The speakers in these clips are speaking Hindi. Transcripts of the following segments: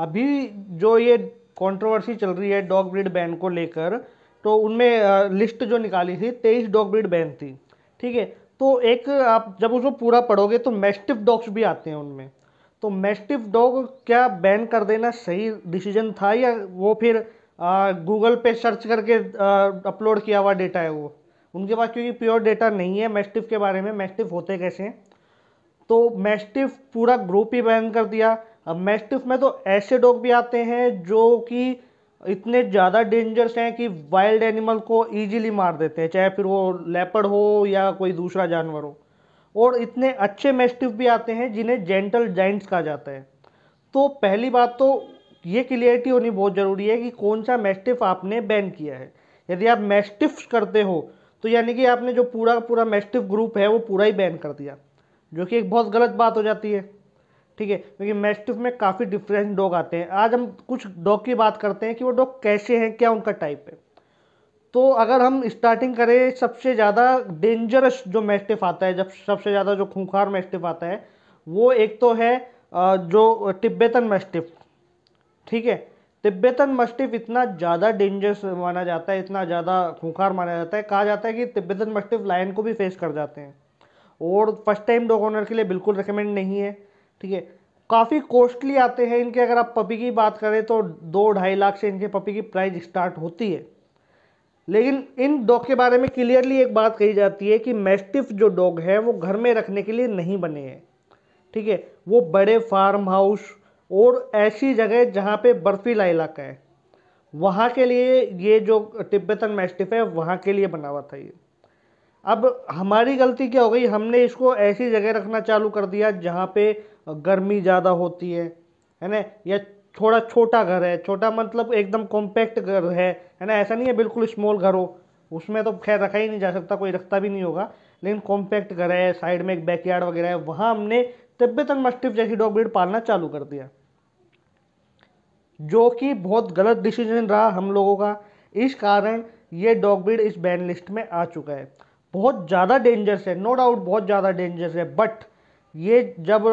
अभी जो ये कंट्रोवर्सी चल रही है डॉग ब्रीड बैन को लेकर, तो उनमें लिस्ट जो निकाली थी 23 डॉग ब्रीड बैन थी। ठीक है, तो एक आप जब उसको पूरा पढ़ोगे तो मैस्टिफ डॉग्स भी आते हैं उनमें। तो मैस्टिफ डॉग क्या बैन कर देना सही डिसीजन था, या वो फिर गूगल पे सर्च करके अपलोड किया हुआ डेटा है वो? उनके पास क्योंकि प्योर डेटा नहीं है मैस्टिफ के बारे में, मैस्टिफ होते कैसे हैं। तो मैस्टिफ पूरा ग्रुप ही बैन कर दिया। अब मैस्टिफ में तो ऐसे डॉग भी आते हैं जो कि इतने ज़्यादा डेंजरस हैं कि वाइल्ड एनिमल को इजीली मार देते हैं, चाहे फिर वो लेपर्ड हो या कोई दूसरा जानवर हो। और इतने अच्छे मैस्टिफ भी आते हैं जिन्हें जेंटल जाइंट्स कहा जाता है। तो पहली बात तो ये क्लियरिटी होनी बहुत ज़रूरी है कि कौन सा मैस्टिफ आपने बैन किया है। यदि आप मैस्टिफ करते हो तो यानी कि आपने जो पूरा पूरा मैस्टिफ ग्रुप है वो पूरा ही बैन कर दिया, जो कि एक बहुत गलत बात हो जाती है। ठीक है, क्योंकि मैस्टिफ में काफ़ी डिफरेंट डॉग आते हैं। आज हम कुछ डॉग की बात करते हैं कि वो डॉग कैसे हैं, क्या उनका टाइप है। तो अगर हम स्टार्टिंग करें, सबसे ज़्यादा डेंजरस जो मैस्टिफ आता है, जब सबसे ज़्यादा जो खूंखार मैस्टिफ आता है, वो एक तो है जो तिब्बतन मैस्टिफ। ठीक है, तिब्बतन मस्टिफ इतना ज़्यादा डेंजरस माना जाता है, इतना ज़्यादा खूंखार माना जाता है, कहा जाता है कि तिब्बतन मस्टिफ लायन को भी फेस कर जाते हैं। और फर्स्ट टाइम डॉग ओनर के लिए बिल्कुल रिकमेंड नहीं है। ठीक है, काफ़ी कॉस्टली आते हैं इनके। अगर आप पपी की बात करें तो 2-2.5 लाख से इनके पपी की प्राइस स्टार्ट होती है। लेकिन इन डॉग के बारे में क्लियरली एक बात कही जाती है कि मैस्टिफ जो डॉग है वो घर में रखने के लिए नहीं बने हैं। ठीक है, वो बड़े फार्म हाउस और ऐसी जगह जहाँ पे बर्फीला इलाका है, वहाँ के लिए ये जो तिब्बतन मैस्टिफ है वहाँ के लिए बना हुआ था ये। अब हमारी गलती क्या हो गई, हमने इसको ऐसी जगह रखना चालू कर दिया जहाँ पे गर्मी ज़्यादा होती है ना, या थोड़ा छोटा घर है। छोटा मतलब एकदम कॉम्पैक्ट घर है ना, ऐसा नहीं है बिल्कुल स्मॉल घर हो, उसमें तो खैर रखा ही नहीं जा सकता, कोई रखता भी नहीं होगा। लेकिन कॉम्पैक्ट घर है, साइड में एक बैकयार्ड वगैरह है, वहाँ हमने तिब्बतन मस्टिफ जैसी डॉग ब्रीड पालना चालू कर दिया, जो कि बहुत गलत डिसीजन रहा हम लोगों का। इस कारण ये डॉग ब्रीड इस बैन लिस्ट में आ चुका है। बहुत ज़्यादा डेंजरस है, नो डाउट बहुत ज़्यादा डेंजरस है। बट ये जब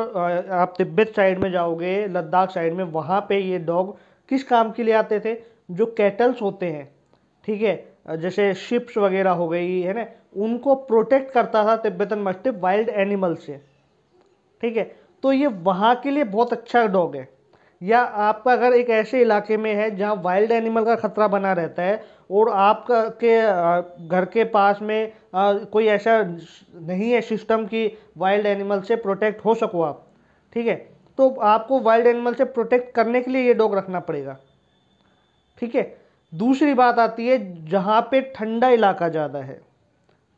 आप तिब्बत साइड में जाओगे, लद्दाख साइड में, वहाँ पे ये डॉग किस काम के लिए आते थे? जो कैटल्स होते हैं, ठीक है, जैसे शिप्स वगैरह हो गई है ना, उनको प्रोटेक्ट करता था तिब्बतन मस्टिफ वाइल्ड एनिमल से। ठीक है, तो ये वहाँ के लिए बहुत अच्छा डॉग है। या आपका अगर एक ऐसे इलाके में है जहाँ वाइल्ड एनिमल का खतरा बना रहता है और आपका के घर के पास में कोई ऐसा नहीं है सिस्टम कि वाइल्ड एनिमल से प्रोटेक्ट हो सको आप, ठीक है, तो आपको वाइल्ड एनिमल से प्रोटेक्ट करने के लिए ये डॉग रखना पड़ेगा। ठीक है, दूसरी बात आती है जहाँ पे ठंडा इलाका ज़्यादा है,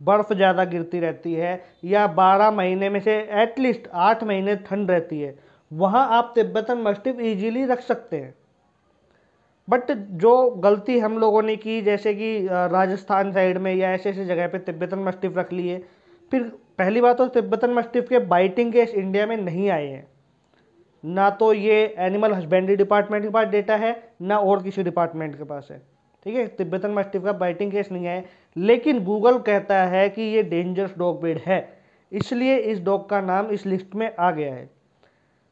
बर्फ़ ज़्यादा गिरती रहती है, या 12 महीने में से एटलीस्ट 8 महीने ठंड रहती है, वहाँ आप तिब्बतन मस्टिफ इजीली रख सकते हैं। बट जो गलती हम लोगों ने की, जैसे कि राजस्थान साइड में या ऐसे ऐसे जगह पे तिब्बतन मस्टिफ रख लिए, फिर पहली बात तो तिब्बतन मस्टिफ के बाइटिंग केस इंडिया में नहीं आए हैं। ना तो ये एनिमल हस्बेंड्री डिपार्टमेंट के पास डेटा है, ना और किसी डिपार्टमेंट के पास है। ठीक है, तिब्बतन मस्टिफ का बाइटिंग केस नहीं है, लेकिन गूगल कहता है कि ये डेंजरस डॉग ब्रीड है, इसलिए इस डॉग का नाम इस लिस्ट में आ गया है।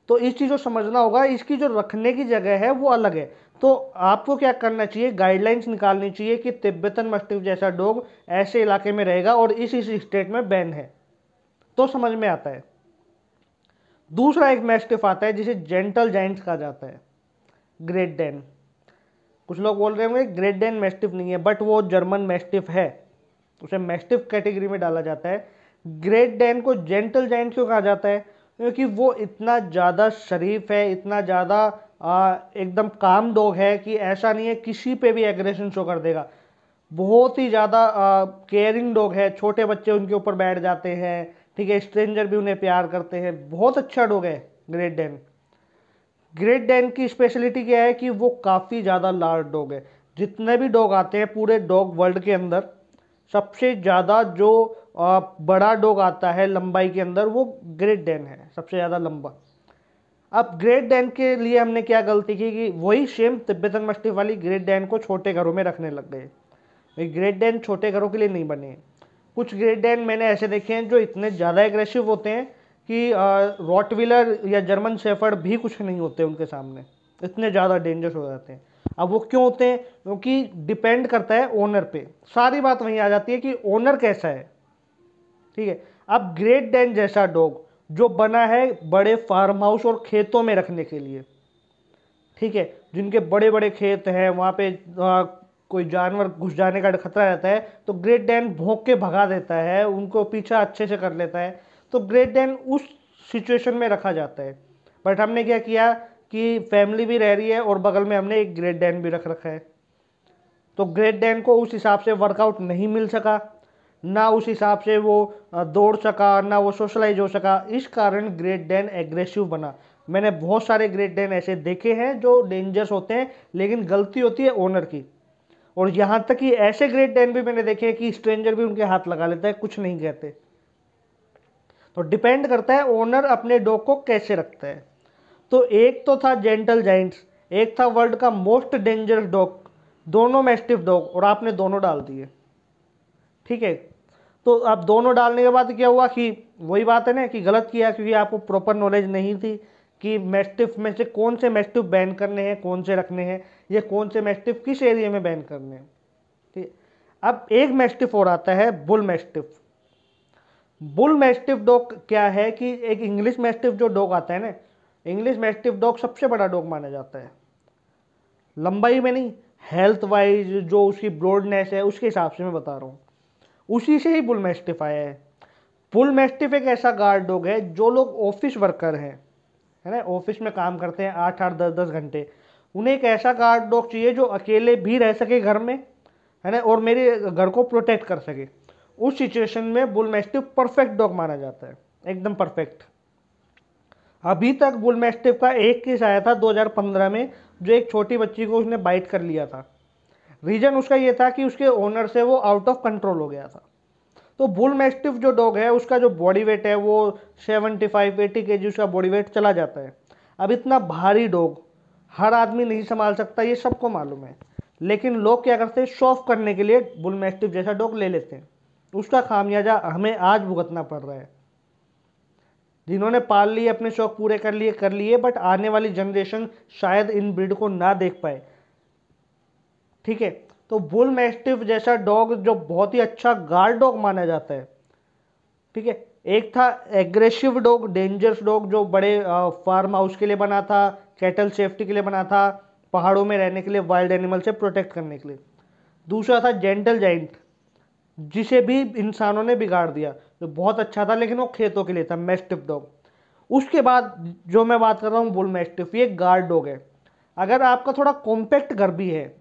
तो इस चीज़ को समझना होगा, इसकी जो रखने की जगह है वो अलग है। तो आपको क्या करना चाहिए, गाइडलाइंस निकालनी चाहिए कि तिब्बतन मस्टिफ जैसा डॉग ऐसे इलाके में रहेगा और इस स्टेट में बैन है, तो समझ में आता है। दूसरा एक मैस्टिफ आता है जिसे जेंटल जाइंट्स कहा जाता है, ग्रेट डेन। कुछ लोग बोल रहे होंगे ग्रेट डेन मैस्टिफ नहीं है, बट वो जर्मन मैस्टिफ है, उसे मैस्टिफ कैटेगरी में डाला जाता है। ग्रेट डेन को जेंटल जाइंट क्यों कहा जाता है? क्योंकि वो इतना ज़्यादा शरीफ है, इतना ज़्यादा एकदम काम डॉग है कि ऐसा नहीं है किसी पे भी एग्रेशन शो कर देगा। बहुत ही ज़्यादा केयरिंग डॉग है, छोटे बच्चे उनके ऊपर बैठ जाते हैं, ठीक है, स्ट्रेंजर भी उन्हें प्यार करते हैं, बहुत अच्छा डॉग है ग्रेट डेन। ग्रेट डेन की स्पेशलिटी क्या है कि वो काफ़ी ज़्यादा लार्ज डॉग है। जितने भी डॉग आते हैं पूरे डॉग वर्ल्ड के अंदर, सबसे ज़्यादा जो बड़ा डॉग आता है लंबाई के अंदर, वो ग्रेट डेन है, सबसे ज़्यादा लंबा। अब ग्रेट डेन के लिए हमने क्या गलती की कि वही सेम तिब्बतन मस्टिफ वाली ग्रेट डेन को छोटे घरों में रखने लग गए। ग्रेट डेन छोटे घरों के लिए नहीं बने हैं। कुछ ग्रेट डेन मैंने ऐसे देखे हैं जो इतने ज़्यादा एग्रेसिव होते हैं कि रॉटविलर या जर्मन शेफर्ड भी कुछ नहीं होते उनके सामने। इतने ज़्यादा डेंजरस हो जाते हैं। अब वो क्यों होते हैं? क्योंकि डिपेंड करता है ओनर पे। सारी बात वहीं आ जाती है कि ओनर कैसा है। ठीक है, अब ग्रेट डैन जैसा डॉग जो बना है बड़े फार्म हाउस और खेतों में रखने के लिए, ठीक है, जिनके बड़े बड़े खेत हैं, वहाँ पे कोई जानवर घुस जाने का खतरा रहता है, तो ग्रेट डैन भौंक के भगा देता है, उनको पीछा अच्छे से कर लेता है। तो ग्रेट डैन उस सिचुएशन में रखा जाता है। बट हमने क्या किया कि फैमिली भी रह रही है और बगल में हमने एक ग्रेट डैन भी रख रखा है, तो ग्रेट डैन को उस हिसाब से वर्कआउट नहीं मिल सका, ना उस हिसाब से वो दौड़ सका, ना वो सोशलाइज हो सका। इस कारण ग्रेट डैन एग्रेसिव बना। मैंने बहुत सारे ग्रेट डैन ऐसे देखे हैं जो डेंजरस होते हैं, लेकिन गलती होती है ओनर की। और यहाँ तक कि ऐसे ग्रेट डैन भी मैंने देखे हैं कि स्ट्रेंजर भी उनके हाथ लगा लेता है, कुछ नहीं कहते। तो डिपेंड करता है ओनर अपने डॉग को कैसे रखता है। तो एक तो था जेंटल जाइंट्स, एक था वर्ल्ड का मोस्ट डेंजरस डॉग, दोनों मैस्टिफ डॉग, और आपने दोनों डाल दिए। ठीक है, तो अब दोनों डालने के बाद क्या हुआ कि वही बात है ना कि गलत किया, क्योंकि आपको प्रॉपर नॉलेज नहीं थी कि मैस्टिफ में से कौन से मैस्टिफ बैन करने हैं, कौन से रखने हैं, या कौन से मैस्टिफ किस एरिया में बैन करने हैं। ठीक, अब एक मैस्टिफ और आता है bull mastiff. Bull mastiff dog क्या है कि एक इंग्लिश मैस्टिफ जो डॉग आता है ना, इंग्लिश मैस्टिफ डॉग सबसे बड़ा डॉग माना जाता है, लंबाई में नहीं, हेल्थ वाइज जो उसकी ब्रॉडनेस है उसके हिसाब से मैं बता रहा हूँ। उसी से ही बुल मैस्टिफ आया है। बुल मैस्टिफ एक ऐसा गार्ड डॉग है, जो लोग ऑफिस वर्कर हैं, है ना, ऑफिस में काम करते हैं 8-8 10-10 घंटे, उन्हें एक ऐसा गार्ड डॉग चाहिए जो अकेले भी रह सके घर में, है ना, और मेरे घर को प्रोटेक्ट कर सके। उस सिचुएशन में बुल मैस्टिफ परफेक्ट डॉग माना जाता है, एकदम परफेक्ट। अभी तक बुल मैस्टिफ का एक केस आया था 2015 में, जो एक छोटी बच्ची को उसने बाइट कर लिया था। रीजन उसका ये था कि उसके ओनर से वो आउट ऑफ कंट्रोल हो गया था। तो बुल मैस्टिफ जो डॉग है उसका जो बॉडी वेट है वो 75-80 kg उसका बॉडी वेट चला जाता है। अब इतना भारी डॉग हर आदमी नहीं संभाल सकता, ये सबको मालूम है, लेकिन लोग क्या करते हैं, शो ऑफ करने के लिए बुल मैस्टिफ जैसा डॉग ले लेते हैं। उसका खामियाजा हमें आज भुगतना पड़ रहा है। जिन्होंने पाल लिए, अपने शौक पूरे कर लिए, बट आने वाली जनरेशन शायद इन ब्रीड को ना देख पाए। ठीक है, तो बुल मैस्टिफ जैसा डॉग जो बहुत ही अच्छा गार्ड डॉग माना जाता है। ठीक है, एक था एग्रेसिव डॉग, डेंजरस डॉग, जो बड़े फार्म हाउस के लिए बना था, कैटल सेफ्टी के लिए बना था, पहाड़ों में रहने के लिए, वाइल्ड एनिमल से प्रोटेक्ट करने के लिए। दूसरा था जेंटल जाइंट, जिसे भी इंसानों ने बिगाड़ दिया, जो बहुत अच्छा था लेकिन वो खेतों के लिए था, मैस्टिफ डॉग। उसके बाद जो मैं बात कर रहा हूँ बुल मैस्टिफ, ये गार्ड डॉग है। अगर आपका थोड़ा कॉम्पैक्ट घर भी है,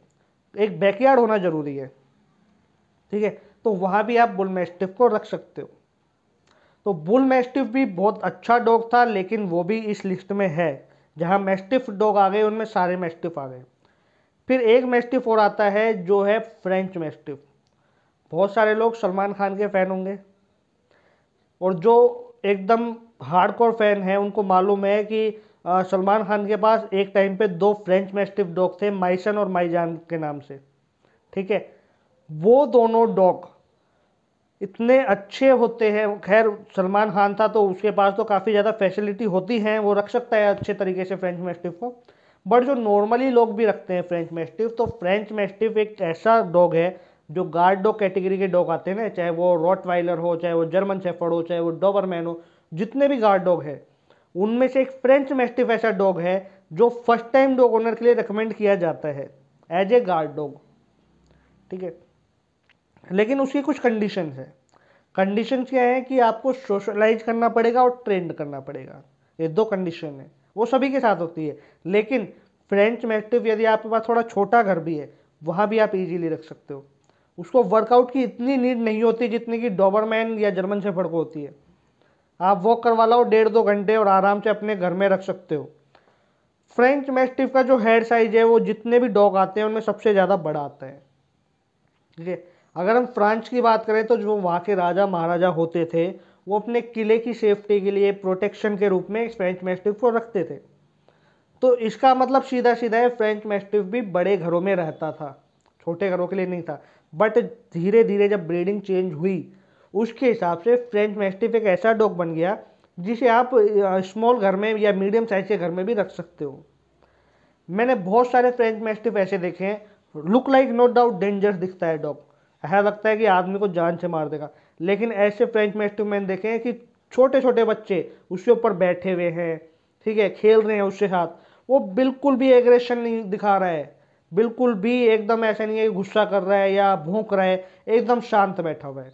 एक बैकयार्ड होना जरूरी है, ठीक है, तो वहाँ भी आप बुल मैस्टिफ को रख सकते हो। तो बुल मैस्टिफ भी बहुत अच्छा डॉग था, लेकिन वो भी इस लिस्ट में है। जहाँ मैस्टिफ डॉग आ गए उनमें सारे मैस्टिफ आ गए। फिर एक मैस्टिफ और आता है जो है फ्रेंच मैस्टिफ। बहुत सारे लोग सलमान खान के फ़ैन होंगे, और जो एकदम हार्डकोर फैन हैं उनको मालूम है कि सलमान खान के पास एक टाइम पे 2 फ्रेंच मैस्टिफ डॉग थे, माइसन और माईजान के नाम से। ठीक है, वो दोनों डॉग इतने अच्छे होते हैं। खैर सलमान खान था तो उसके पास तो काफ़ी ज़्यादा फैसिलिटी होती हैं, वो रख सकता है अच्छे तरीके से फ्रेंच मैस्टिफ को। बट जो नॉर्मली लोग भी रखते हैं फ्रेंच मैस्टिफ, तो फ्रेंच मैस्टिफ एक ऐसा डॉग है जो गार्ड डॉग कैटेगरी के डॉग आते हैं ना, चाहे वो रॉटवाइलर हो, चाहे वो जर्मन शेफर्ड हो, चाहे वो डॉबरमैन हो, जितने भी गार्ड डॉग है उनमें से एक फ्रेंच मैस्टिफ ऐसा डॉग है जो फर्स्ट टाइम डॉग ओनर के लिए रिकमेंड किया जाता है एज ए गार्ड डॉग। ठीक है, लेकिन उसकी कुछ कंडीशन है। कंडीशन क्या है कि आपको सोशलाइज करना पड़ेगा और ट्रेंड करना पड़ेगा, ये 2 कंडीशन है। वो सभी के साथ होती है, लेकिन फ्रेंच मैस्टिफ यदि आपके पास थोड़ा छोटा घर भी है, वहाँ भी आप इजीली रख सकते हो। उसको वर्कआउट की इतनी नीड नहीं होती जितनी कि डॉबरमैन या जर्मन शेफर्ड को होती है। आप वॉक करवा लो 1.5-2 घंटे और आराम से अपने घर में रख सकते हो। फ्रेंच मैस्टिफ का जो हेड साइज है वो जितने भी डॉग आते हैं उनमें सबसे ज़्यादा बड़ा आता है। ठीक है, अगर हम फ्रांस की बात करें तो जो वहाँ के राजा महाराजा होते थे वो अपने किले की सेफ्टी के लिए प्रोटेक्शन के रूप में फ्रेंच मैस्टिफ को रखते थे। तो इसका मतलब सीधा सीधा है फ्रेंच मैस्टिफ भी बड़े घरों में रहता था, छोटे घरों के लिए नहीं था। बट धीरे धीरे जब ब्रीडिंग चेंज हुई उसके हिसाब से फ्रेंच मैस्टिफ एक ऐसा डॉग बन गया जिसे आप स्मॉल घर में या मीडियम साइज के घर में भी रख सकते हो। मैंने बहुत सारे फ्रेंच मैस्टिफ ऐसे देखे हैं, look like no doubt dangerous दिखता है डॉग, ऐसा लगता है कि आदमी को जान से मार देगा, लेकिन ऐसे फ्रेंच मैस्टिफ मैंने देखे हैं कि छोटे छोटे बच्चे उसके ऊपर बैठे हुए हैं, ठीक है, खेल रहे हैं उसके साथ, वो बिल्कुल भी एग्रेशन नहीं दिखा रहा है, बिल्कुल भी एकदम ऐसा नहीं है कि गुस्सा कर रहा है या भौंक रहा है, एकदम शांत बैठा हुआ है।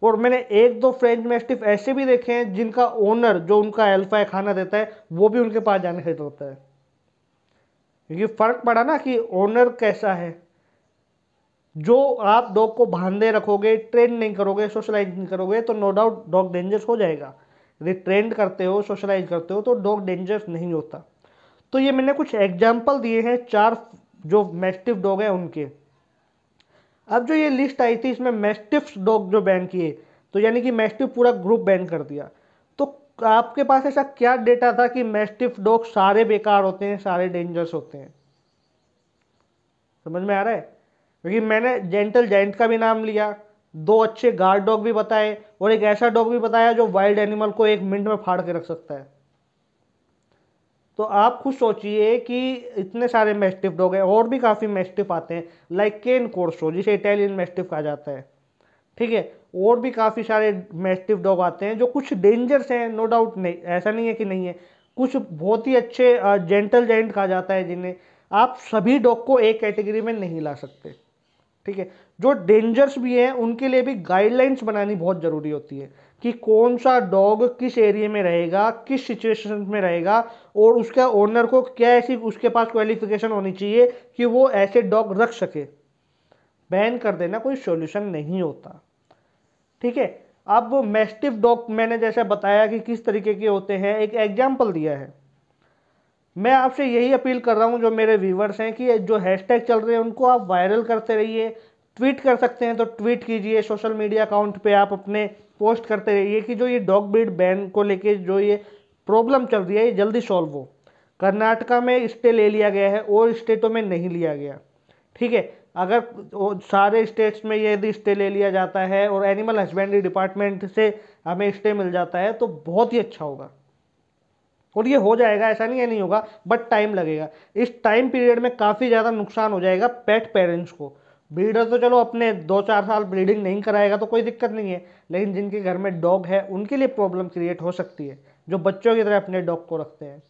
और मैंने एक दो फ्रेंच मैस्टिफ ऐसे भी देखे हैं जिनका ओनर जो उनका अल्फा है खाना देता है वो भी उनके पास जाने से डरता है, क्योंकि फर्क पड़ा ना कि ओनर कैसा है। जो आप डॉग को बांधे रखोगे, ट्रेन नहीं करोगे, सोशलाइज नहीं करोगे, तो नो डाउट डॉग डेंजरस हो जाएगा। यदि ट्रेंड करते हो, सोशलाइज करते हो, तो डॉग डेंजरस नहीं होता। तो ये मैंने कुछ एग्जाम्पल दिए हैं 4 जो मैस्टिफ डॉग हैं उनके। अब जो ये लिस्ट आई थी इसमें मैस्टिफ डॉग जो बैन किए, तो यानी कि मैस्टिफ पूरा ग्रुप बैन कर दिया। तो आपके पास ऐसा क्या डेटा था कि मैस्टिफ डॉग सारे बेकार होते हैं, सारे डेंजरस होते हैं? समझ में आ रहा है? क्योंकि मैंने जेंटल जायंट का भी नाम लिया, 2 अच्छे गार्ड डॉग भी बताए, और एक ऐसा डॉग भी बताया जो वाइल्ड एनिमल को 1 मिनट में फाड़ के रख सकता है। तो आप खुद सोचिए कि इतने सारे मैस्टिफ डॉग हैं, और भी काफ़ी मैस्टिफ आते हैं, लाइक केन कोर्सो जिसे इटालियन मैस्टिफ कहा जाता है, ठीक है। और भी काफ़ी सारे मैस्टिफ डॉग आते हैं जो कुछ डेंजरस हैं, नो डाउट, नहीं ऐसा नहीं है कि नहीं है, कुछ बहुत ही अच्छे जेंटल जायंट कहा जाता है जिन्हें। आप सभी डॉग को एक कैटेगरी में नहीं ला सकते, ठीक है। जो डेंजर्स भी हैं उनके लिए भी गाइडलाइंस बनानी बहुत ज़रूरी होती है कि कौन सा डॉग किस एरिया में रहेगा, किस सिचुएशन में रहेगा, और उसका ओनर को क्या ऐसी उसके पास क्वालिफिकेशन होनी चाहिए कि वो ऐसे डॉग रख सके। बैन कर देना कोई सॉल्यूशन नहीं होता, ठीक है। अब मैस्टिफ डॉग मैंने जैसे बताया कि किस तरीके के होते हैं, एक एग्जाम्पल दिया है। मैं आपसे यही अपील कर रहा हूं जो मेरे व्यूवर्स हैं कि जो हैशटैग चल रहे हैं उनको आप वायरल करते रहिए। ट्वीट कर सकते हैं तो ट्वीट कीजिए, सोशल मीडिया अकाउंट पे आप अपने पोस्ट करते रहिए कि जो ये डॉग ब्रीड बैन को लेके जो ये प्रॉब्लम चल रही है ये जल्दी सॉल्व हो। कर्नाटका में स्टे ले लिया गया है और स्टेटों में नहीं लिया गया, ठीक है। अगर सारे स्टेट्स में ये यदि स्टे ले लिया जाता है और एनिमल हस्बेंड्री डिपार्टमेंट से हमें स्टे मिल जाता है तो बहुत ही अच्छा होगा, और ये हो जाएगा, ऐसा नहीं है नहीं होगा, बट टाइम लगेगा। इस टाइम पीरियड में काफ़ी ज़्यादा नुकसान हो जाएगा पेट पेरेंट्स को। ब्रीडर तो चलो अपने 2-4 साल ब्रीडिंग नहीं कराएगा तो कोई दिक्कत नहीं है, लेकिन जिनके घर में डॉग है उनके लिए प्रॉब्लम क्रिएट हो सकती है, जो बच्चों की तरह अपने डॉग को रखते हैं।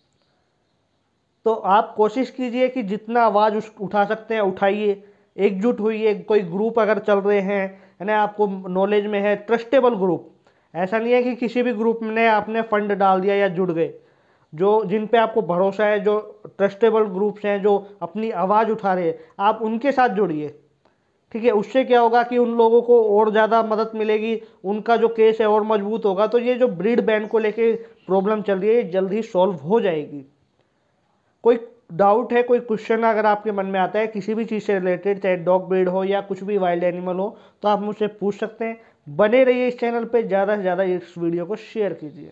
तो आप कोशिश कीजिए कि जितना आवाज़ उठा सकते हैं उठाइए, एकजुट होइए। कोई ग्रुप अगर चल रहे हैं, है ना, आपको नॉलेज में है, ट्रस्टेबल ग्रुप, ऐसा नहीं है कि किसी भी ग्रुप में आपने फंड डाल दिया या जुड़ गए। जो जिन पे आपको भरोसा है, जो ट्रस्टेबल ग्रुप्स हैं जो अपनी आवाज़ उठा रहे हैं, आप उनके साथ जुड़िए, ठीक है। उससे क्या होगा कि उन लोगों को और ज़्यादा मदद मिलेगी, उनका जो केस है और मजबूत होगा, तो ये जो ब्रीड बैन को लेके प्रॉब्लम चल रही है ये जल्द ही सॉल्व हो जाएगी। कोई डाउट है, कोई क्वेश्चन अगर आपके मन में आता है किसी भी चीज़ से रिलेटेड, चाहे डॉग ब्रीड हो या कुछ भी वाइल्ड एनिमल हो, तो आप मुझसे पूछ सकते हैं। बने रहिए इस चैनल पे, ज़्यादा से ज़्यादा इस वीडियो को शेयर कीजिए।